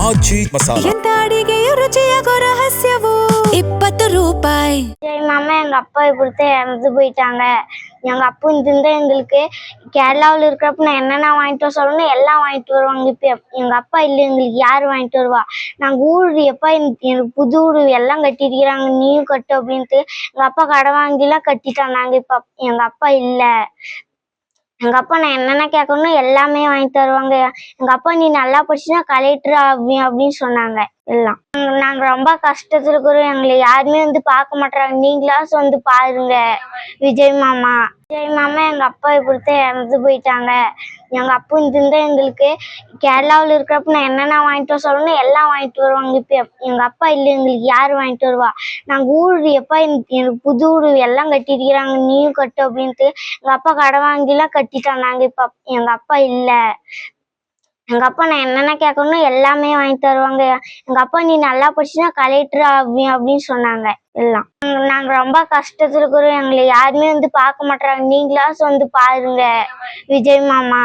ಆಚಿ ಮಸಾಲಾ. ಎಂತ ಅಡಿಗೆಯ ರುಚಿಯಾಗೋ ರಹಸ್ಯವು 20 ರೂಪಾಯಿ. சரி மாமா, எங்க அப்பா இப்படித்தான் இறந்து போயிட்டாங்க. எங்க அப்பா இந்த எங்களுக்கு கேரளாவில் இருக்கிறப்ப நான் என்னென்ன வாங்கிட்டு வர சொல்லணும் எல்லாம் வாங்கிட்டு வருவாங்க. இப்போ எங்க அப்பா இல்லை, எங்களுக்கு யார் வாங்கிட்டு வருவா? நாங்கள் ஊர் எப்பா எனக்கு புது வீடு எல்லாம் கட்டிருக்கிறாங்க, நீயும் கட்டு அப்படின்ட்டு எங்க அப்பா கடை வாங்கிலாம் கட்டிட்டாங்க. நாங்கள் இப்போ எங்க அப்பா இல்லை. எங்க அப்பா நான் என்னென்ன கேட்கணும் எல்லாமே வாங்கி தருவாங்க. எங்க அப்பா நீ நல்லா படிச்சுன்னா கலெக்டர் அப்படின்னு சொன்னாங்க. எல்லாம் நாங்க ரொம்ப கஷ்டத்துல இருக்கிறோம். எங்களை யாருமே பார்க்க மாட்டாங்க. நீங்களாச்சும் பாருங்க. விஜய் மாமா எங்க அப்பா இப்படித்தான் இறந்து போயிட்டாங்க. எங்க அப்பா இந்த எங்களுக்கு கேரளாவில் இருக்கிறப்ப நான் என்னென்ன வாங்கிட்டு வர சொல்லணும் எல்லாம் வாங்கிட்டு வருவாங்க. இப்போ எங்க அப்பா இல்லை, எங்களுக்கு யார் வாங்கிட்டு வருவா? நாங்கள் ஊர் எப்பா எனக்கு புது வீடு எல்லாம் கட்டிருக்கிறாங்க, நீயும் கட்டு அப்படின்ட்டு எங்க அப்பா கடை வாங்கிலாம் கட்டிட்டாங்க. நாங்கள் இப்போ எங்க அப்பா இல்லை. எங்க அப்பா நான் என்னென்ன கேட்கணும் எல்லாமே வாங்கி தருவாங்க. எங்க அப்பா நீ நல்லா படிச்சுன்னா கலெக்டர் அப்படின்னு சொன்னாங்க. எல்லாம் நாங்க ரொம்ப கஷ்டத்துல இருக்கிறோம். எங்களை யாருமே பார்க்க மாட்டாங்க. நீங்களாச்சும் பாருங்க. விஜய் மாமா.